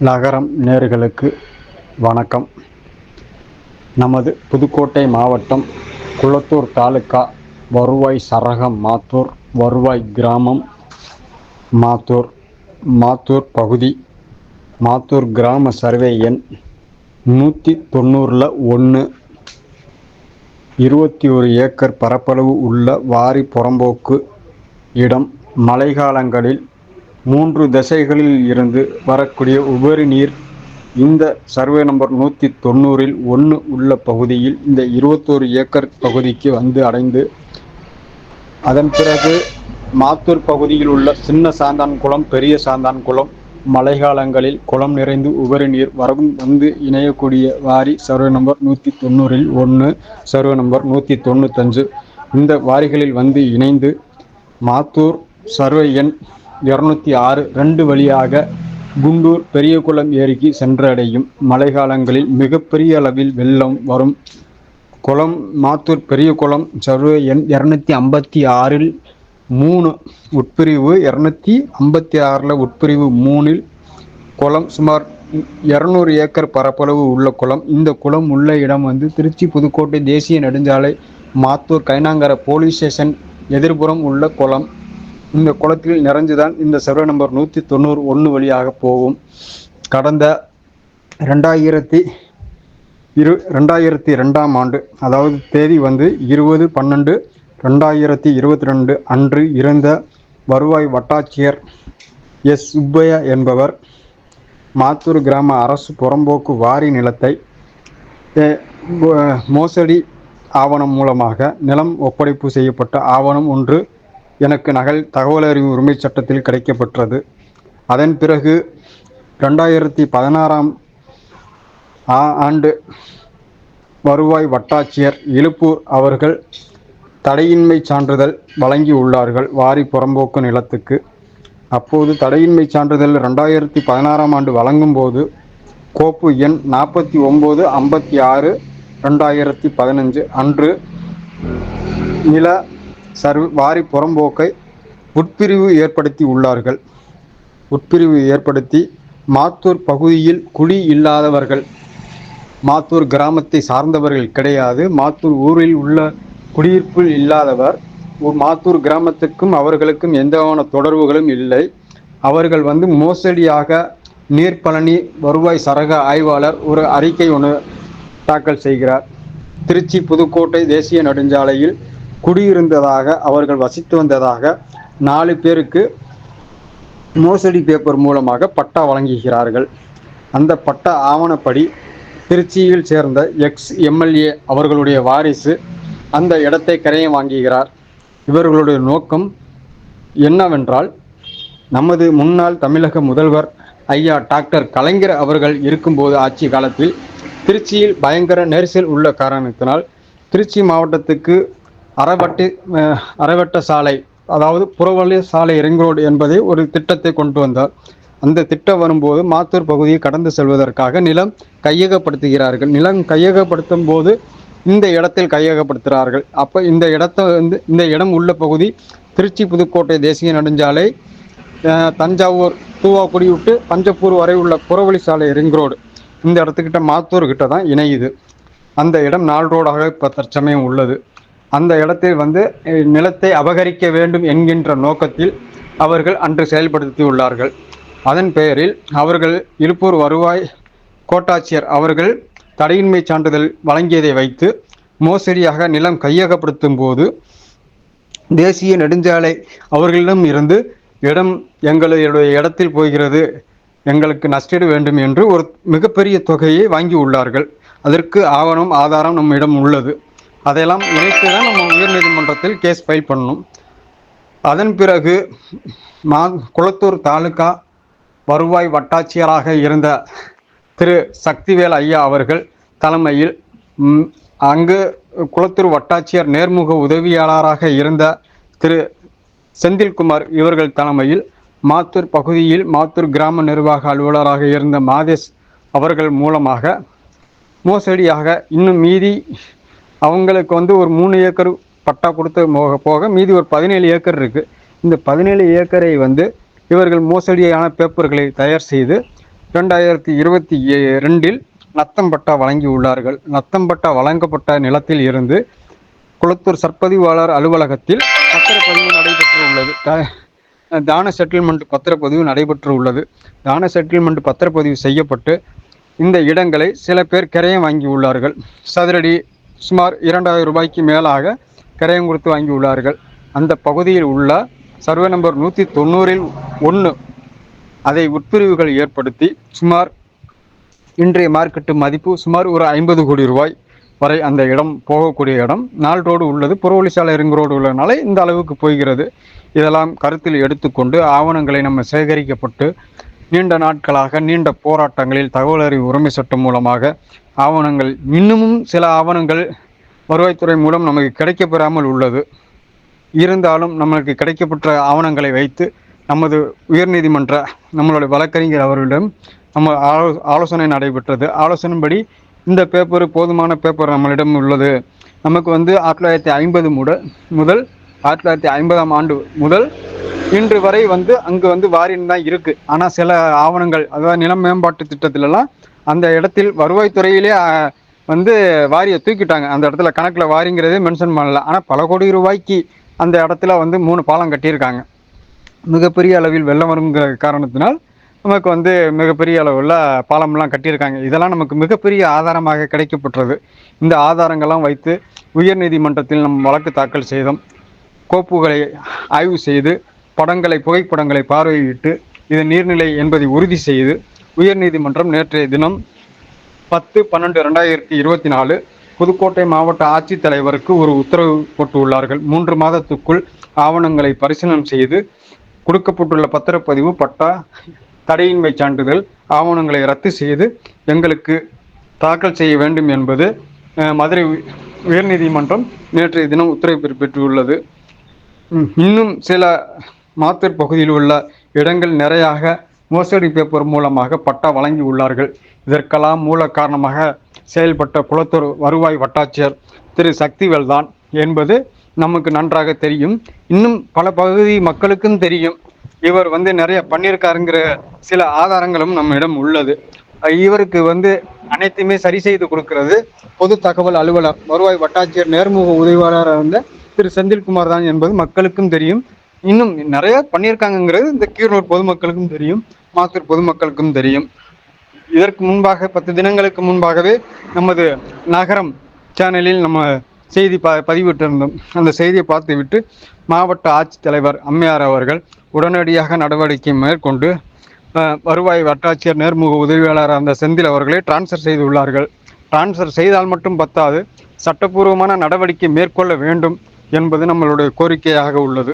நகரம் நேயர்களுக்கு வணக்கம். நமது புதுக்கோட்டை மாவட்டம் குளத்தூர் தாலுகா வருவாய் சரகம் மாத்தூர், வருவாய் கிராமம் மாத்தூர், மாத்தூர் பகுதி, மாத்தூர் கிராம சர்வே எண் 190/1. 21 ஏக்கர் பரப்பளவு உள்ள வாரி புறம்போக்கு இடம். மழைக்காலங்களில் 3 திசைகளில் இருந்து வரக்கூடிய உபரி நீர் இந்த சர்வே நம்பர் 190/1 உள்ள பகுதியில் இந்த 21 ஏக்கர் பகுதிக்கு வந்து அடைந்து, அதன் பிறகு மாத்தூர் பகுதியில் உள்ள சின்ன சாந்தான் குளம், பெரிய சாந்தான் குளம், மழைக்காலங்களில் குளம் நிறைந்து உபரி நீர் வந்து இணையக்கூடிய வாரி சர்வே நம்பர் 190/1, சர்வே நம்பர் 195 இந்த வாரிகளில் வந்து இணைந்து மாத்தூர் சர்வே எண் 206 2 வழியாக குண்டூர் பெரியகுளம் ஏரிக்கு சென்றடையும். மழைக்காலங்களில் மிகப்பெரிய அளவில் வெள்ளம் வரும் குளம் மாத்தூர் பெரியகுளம் சர்வே எண் 256 3 உட்பிரிவு 256 உட்பிரிவு 3 குளம் சுமார் 200 ஏக்கர் பரப்பளவு உள்ள குளம். இந்த குளம் உள்ள இடம் வந்து திருச்சி புதுக்கோட்டை தேசிய நெடுஞ்சாலை மாத்தூர் கைனாங்கரை போலீஸ் ஸ்டேஷன் எதிர்புறம் உள்ள குளம். இந்த குளத்தில் நிறைஞ்சுதான் இந்த சர்வே நம்பர் 190/1 வழியாக போகும். கடந்த 2002 ஆண்டு, அதாவது தேதி வந்து 20/12/2022 அன்று இருந்த வருவாய் வட்டாட்சியர் எஸ். சுப்பையா என்பவர் மாத்தூர் கிராம அரசு புறம்போக்கு வாரி நிலத்தை மோசடி ஆவணம் மூலமாக நிலம் ஒப்படைப்பு செய்யப்பட்ட ஆவணம் ஒன்று எனக்கு தகவல் அறிவு உரிமை சட்டத்தில் கிடைக்கப்பெற்றது. அதன் பிறகு 2016 ஆண்டு வருவாய் வட்டாட்சியர் இலுப்பூர் அவர்கள் தடையின்மை சான்றிதழ் வழங்கி உள்ளார்கள் வாரி புறம்போக்கு நிலத்துக்கு. அப்போது தடையின்மை சான்றிதழ் 2016 ஆண்டு வழங்கும் போது கோப்பு எண் 4956/2015 அன்று நில வாரி புறம்போக்கை உட்பிரிவு ஏற்படுத்தி உள்ளார்கள். உட்பிரிவு ஏற்படுத்தி மாத்தூர் பகுதியில் குடி இல்லாதவர்கள், மாத்தூர் கிராமத்தை சார்ந்தவர்கள் கிடையாது, மாத்தூர் ஊரில் உள்ள குடியிருப்பில் இல்லாதவர், மாத்தூர் கிராமத்துக்கும் அவர்களுக்கும் எந்தவித தொடர்புகளும் இல்லை. அவர்கள் வந்து மோசடியாக நீர்ப்பழனி வருவாய் சரக ஆய்வாளர் ஒரு அறிக்கை ஒன்று தாக்கல் செய்கிறார். திருச்சி புதுக்கோட்டை தேசிய நெடுஞ்சாலையில் குடியிருந்ததாக, அவர்கள் வசித்து வந்ததாக 4 பேருக்கு மோசடி பேப்பர் மூலமாக பட்டா வழங்குகிறார்கள். அந்த பட்டா ஆவணப்படி திருச்சியில் சேர்ந்த எக்ஸ்-எம்எல்ஏ அவர்களுடைய வாரிசு அந்த இடத்தை கரையம் வாங்குகிறார். இவர்களுடைய நோக்கம் என்னவென்றால், நமது முன்னாள் தமிழக முதல்வர் ஐயா டாக்டர் கலைஞர் அவர்கள் இருக்கும்போது ஆட்சி காலத்தில் திருச்சியில் பயங்கர நெரிசல் உள்ள காரணத்தினால் திருச்சி மாவட்டத்துக்கு அரைவட்ட சாலை, அதாவது புறவழி சாலை ரிங் ரோடு என்பதை ஒரு திட்டத்தை கொண்டு வந்தார். அந்த திட்டம் வரும்போது மாத்தூர் பகுதியை கடந்து செல்வதற்காக நிலம் கையகப்படுத்துகிறார்கள். நிலம் கையகப்படுத்தும் போது இந்த இடத்தில் கையகப்படுத்துகிறார்கள். அப்போ இந்த இடம் உள்ள பகுதி திருச்சி புதுக்கோட்டை தேசிய நெடுஞ்சாலை, தஞ்சாவூர் தூவாக்குடி விட்டு பஞ்சப்பூர் வரை உள்ள புறவழி சாலை ரிங் ரோடு இந்த இடத்துக்கிட்ட மாத்தூர் கிட்ட தான் இணையுது. அந்த இடம் 4 ரோடாக இப்போ தற்சமயம் உள்ளது. அந்த இடத்தில் வந்து நிலத்தை அபகரிக்க வேண்டும் என்கின்ற நோக்கத்தில் அவர்கள் அன்று செயல்படுத்தி உள்ளார்கள். அதன் பெயரில் அவர்கள் இலுப்பூர் வருவாய் கோட்டாட்சியர் அவர்கள் தடையின்மை சான்றிதழ் வழங்கியதை வைத்து மோசடியாக நிலம் கையகப்படுத்தும் போது தேசிய நெடுஞ்சாலை அவர்களிடம் இருந்து இடம் எங்களுடைய இடத்தில் போகிறது, எங்களுக்கு நஷ்டீடு வேண்டும் என்று ஒரு மிகப்பெரிய தொகையை வாங்கி உள்ளார்கள். அதற்கு ஆவணம் ஆதாரம் நம்மிடம் உள்ளது. அதையெல்லாம் இணைத்து தான் நம்ம உயர்நீதிமன்றத்தில் கேஸ் ஃபைல் பண்ணணும். அதன் பிறகு குளத்தூர் தாலுகா வருவாய் வட்டாட்சியராக இருந்த திரு சக்திவேல் ஐயா அவர்கள் தலைமையில், அங்கு குளத்தூர் வட்டாட்சியர் நேர்முக உதவியாளராக இருந்த திரு செந்தில்குமார் இவர்கள் தலைமையில், மாத்தூர் பகுதியில் மாத்தூர் கிராம நிர்வாக அலுவலராக இருந்த மாதேஷ் அவர்கள் மூலமாக மோசடியாக இன்னும் மீதி அவங்களுக்கு வந்து ஒரு 3 ஏக்கர் பட்டா கொடுத்து போக மீதி ஒரு 17 ஏக்கர் இருக்குது. இந்த 17 ஏக்கரை வந்து இவர்கள் மோசடியான பேப்பர்களை தயார் செய்து 2022 நத்தம் பட்டா வழங்கியுள்ளார்கள். நத்தம் பட்டா வழங்கப்பட்ட நிலத்தில் இருந்து குளத்தூர் சர்ப்பதிவாளர் அலுவலகத்தில் பத்திரப்பதிவு நடைபெற்று உள்ளது. தான செட்டில்மெண்ட் பத்திரப்பதிவு நடைபெற்று உள்ளது. தான செட்டில்மெண்ட் பத்திரப்பதிவு செய்யப்பட்டு இந்த இடங்களை சில பேர் கிரயம் வாங்கியுள்ளார்கள். சதுரடி சுமார் 2000 ரூபாய்க்கு மேலாக கிரயம் கொடுத்து வாங்கியுள்ளார்கள். அந்த பகுதியில் உள்ள சர்வே நம்பர் 190 அதை உட்பிரிவுகள் ஏற்படுத்தி சுமார் இன்றைய மார்க்கெட்டு மதிப்பு சுமார் ஒரு 50 கோடி ரூபாய் வரை அந்த இடம் போகக்கூடிய இடம். நாள் ரோடு உள்ளது, புறவழி சாலை ரிங் ரோடு உள்ளதுனால இந்த அளவுக்கு போகிறது. இதெல்லாம் கருத்தில் எடுத்துக்கொண்டு ஆவணங்களை நம்ம சேகரிக்கப்பட்டு நீண்ட நாட்களாக நீண்ட போராட்டங்களில் தகவல் அறிவு உரிமை சட்டம் மூலமாக ஆவணங்கள் இன்னமும் சில ஆவணங்கள் வருவாய்த்துறை மூலம் நமக்கு கிடைக்கப்பெறாமல் உள்ளது. இருந்தாலும் நம்மளுக்கு கிடைக்கப்பட்ட ஆவணங்களை வைத்து நமது உயர்நீதிமன்ற நம்மளுடைய வழக்கறிஞர் அவர்களிடம் நம்ம ஆலோசனை நடைபெற்றது. ஆலோசனைப்படி இந்த பேப்பர் போதுமான பேப்பர் நம்மளிடம் உள்ளது. நமக்கு 1950 முதல் 1950ஆம் ஆண்டு முதல் இன்று வரை அங்கு வாரியம் தான் இருக்கு. ஆனால் சில ஆவணங்கள், அதாவது நிலம் மேம்பாட்டு திட்டத்திலலாம் அந்த இடத்தில் வருவாய்த்துறையிலே வாரியை தூக்கிட்டாங்க. அந்த இடத்துல கணக்கில் வாரிங்கிறதே மென்ஷன் பண்ணல. ஆனால் பல கோடி ரூபாய்க்கு அந்த இடத்துல 3 பாலம் கட்டியிருக்காங்க. மிகப்பெரிய அளவில் வெள்ளம் வருங்கிற காரணத்தினால் நமக்கு மிகப்பெரிய அளவில் பாலம்லாம் கட்டியிருக்காங்க. இதெல்லாம் நமக்கு மிகப்பெரிய ஆதாரமாக கிடைக்கப்பட்டது. இந்த ஆதாரங்கள்லாம் வைத்து உயர்நீதிமன்றத்தில் நம் வழக்கு தாக்கல் செய்தோம். கோப்புகளை ஆய்வு செய்து புகைப்படங்களை பார்வையிட்டு இது நீர்நிலை என்பதை உறுதி செய்து உயர்நீதிமன்றம் நேற்றைய தினம் 10/12/2024 புதுக்கோட்டை மாவட்ட ஆட்சித்தலைவருக்கு ஒரு உத்தரவு போட்டுள்ளார்கள். 3 மாதத்துக்குள் ஆவணங்களை பரிசீலனை செய்து கொடுக்கப்பட்டுள்ள பத்திரப்பதிவு, பட்டா, தடையின்மை சான்றிதழ் ஆவணங்களை ரத்து செய்து எங்களுக்கு தாக்கல் செய்ய வேண்டும் என்பது மதுரை உயர்நீதிமன்றம் நேற்றைய தினம் உத்தரவு பெற்றுள்ளது. இன்னும் சில மாத்தூர் பகுதியில் உள்ள இடங்கள் நிறையாக மோசடி பேப்பர் மூலமாக பட்டா வழங்கி உள்ளார்கள். இதற்கெல்லாம் மூல காரணமாக செயல்பட்ட குளத்தூர் வருவாய் வட்டாட்சியர் திரு சக்திவேல் தான் என்பது நமக்கு நன்றாக தெரியும். இன்னும் பல பகுதி மக்களுக்கும் தெரியும். இவர் நிறைய பண்ணியிருக்காருங்கிற சில ஆதாரங்களும் நம்மிடம் உள்ளது. இவருக்கு அனைத்துமே சரி செய்து கொடுக்கிறது பொது தகவல் அலுவலர் வருவாய் வட்டாட்சியர் நேர்முக உதவியாளராக இருந்த திரு செந்தில்குமார் தான் என்பது மக்களுக்கும் தெரியும். இன்னும் நிறைய பண்ணியிருக்காங்கிறது இந்த கீரனூர் பொதுமக்களுக்கும் தெரியும், மாத்தூர் பொதுமக்களுக்கும் தெரியும். இதற்கு முன்பாக 10 தினங்களுக்கு முன்பாகவே நமது நகரம் சேனலில் நம்ம செய்தி பதிவிட்டிருந்தோம். அந்த செய்தியை பார்த்துவிட்டு மாவட்ட ஆட்சித்தலைவர் அம்மையார் அவர்கள் உடனடியாக நடவடிக்கை மேற்கொண்டு வருவாய் வட்டாட்சியர் நேர்முக உதவியாளர் அந்த செந்தில் அவர்களை டிரான்ஸ்ஃபர் செய்துள்ளார்கள். டிரான்ஸ்ஃபர் செய்தால் மட்டும் பத்தாது, சட்டப்பூர்வமான நடவடிக்கை மேற்கொள்ள வேண்டும் என்பது நம்மளுடைய கோரிக்கையாக உள்ளது.